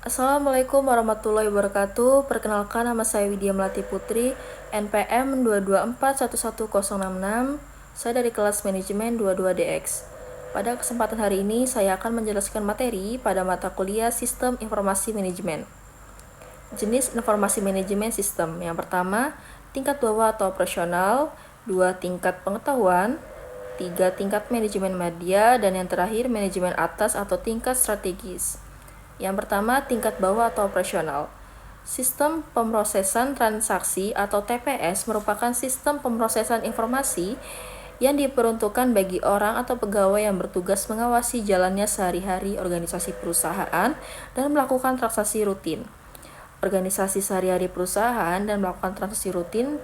Assalamualaikum warahmatullahi wabarakatuh. Perkenalkan, nama saya Widya Melati Putri, NPM 224111066. Saya dari kelas manajemen 22DX. Pada kesempatan hari ini, saya akan menjelaskan materi pada mata kuliah Sistem Informasi Manajemen. Jenis informasi manajemen sistem. Yang pertama, tingkat bawah atau operasional, 2 tingkat pengetahuan, 3 tingkat manajemen media, dan yang terakhir manajemen atas atau tingkat strategis. Yang pertama, tingkat bawah atau operasional. Sistem pemrosesan transaksi atau TPS merupakan sistem pemrosesan informasi yang diperuntukkan bagi orang atau pegawai yang bertugas mengawasi jalannya sehari-hari organisasi perusahaan dan melakukan transaksi rutin. Organisasi sehari-hari perusahaan dan melakukan transaksi rutin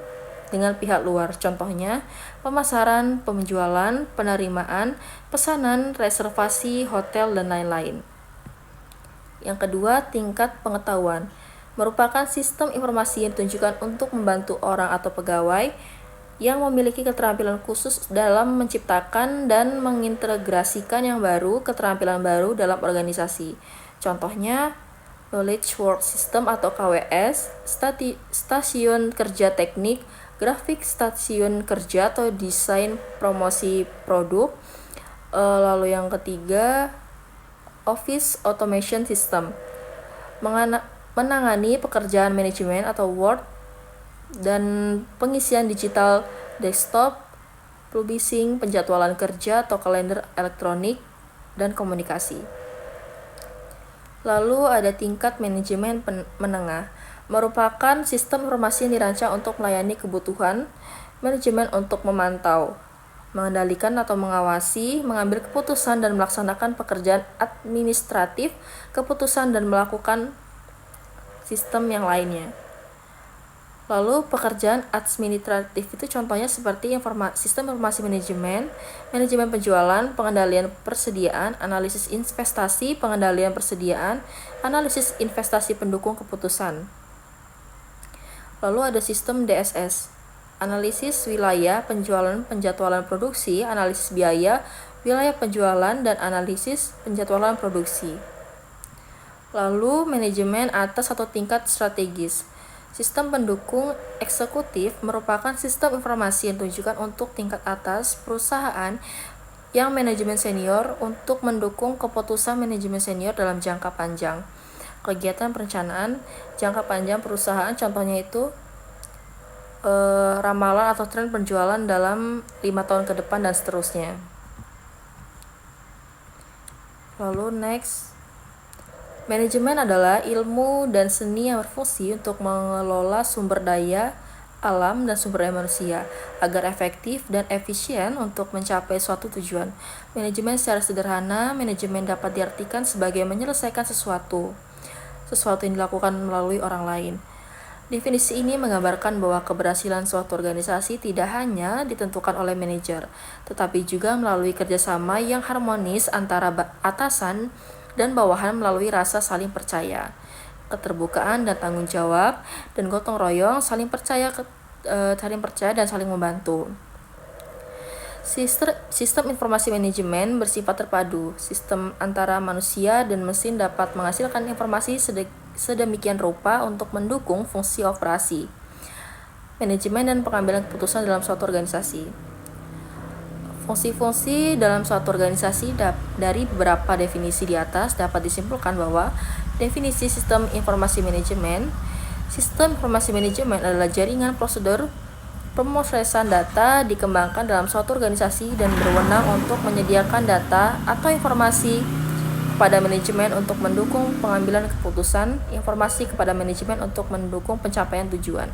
dengan pihak luar, contohnya pemasaran, penjualan, penerimaan, pesanan, reservasi, hotel, dan lain-lain. Yang kedua, tingkat pengetahuan merupakan sistem informasi yang ditujukan untuk membantu orang atau pegawai yang memiliki keterampilan khusus dalam menciptakan dan mengintegrasikan keterampilan baru dalam organisasi. Contohnya, Knowledge Work System atau KWS, stasiun kerja teknik, grafik stasiun kerja atau desain promosi produk. Lalu yang ketiga, Office Automation System menangani pekerjaan manajemen atau Word dan pengisian digital desktop, publishing, penjadwalan kerja atau kalender elektronik, dan komunikasi. Lalu ada tingkat manajemen menengah, merupakan sistem informasi yang dirancang untuk melayani kebutuhan manajemen untuk memantau, mengendalikan atau mengawasi, mengambil keputusan dan melaksanakan pekerjaan administratif, keputusan dan melakukan sistem yang lainnya. Lalu pekerjaan administratif itu contohnya seperti sistem informasi manajemen, manajemen penjualan, pengendalian persediaan, analisis investasi, pengendalian persediaan, analisis investasi pendukung keputusan. Lalu ada sistem DSS, analisis wilayah penjualan, penjadwalan produksi, analisis biaya, wilayah penjualan, dan analisis penjadwalan produksi. Lalu manajemen atas atau tingkat strategis. Sistem pendukung eksekutif merupakan sistem informasi yang ditujukan untuk tingkat atas perusahaan yang manajemen senior untuk mendukung keputusan manajemen senior dalam jangka panjang. Kegiatan perencanaan jangka panjang perusahaan contohnya itu ramalan atau tren penjualan dalam 5 tahun ke depan dan seterusnya. Lalu next, manajemen adalah ilmu dan seni yang berfungsi untuk mengelola sumber daya alam dan sumber daya manusia agar efektif dan efisien untuk mencapai suatu tujuan. Manajemen secara sederhana, manajemen dapat diartikan sebagai menyelesaikan sesuatu yang dilakukan melalui orang lain. Definisi ini menggambarkan bahwa keberhasilan suatu organisasi tidak hanya ditentukan oleh manajer, tetapi juga melalui kerjasama yang harmonis antara atasan dan bawahan melalui rasa saling percaya, keterbukaan dan tanggung jawab, dan gotong royong, saling percaya dan saling membantu. Sistem informasi manajemen bersifat terpadu. Sistem antara manusia dan mesin dapat menghasilkan informasi sedemikian rupa untuk mendukung fungsi operasi, manajemen, dan pengambilan keputusan dalam suatu organisasi. Fungsi-fungsi dalam suatu organisasi dari beberapa definisi di atas dapat disimpulkan bahwa definisi sistem informasi manajemen adalah jaringan prosedur pemrosesan data dikembangkan dalam suatu organisasi dan berwenang untuk menyediakan data atau informasi kepada manajemen untuk mendukung pengambilan keputusan, informasi kepada manajemen untuk mendukung pencapaian tujuan.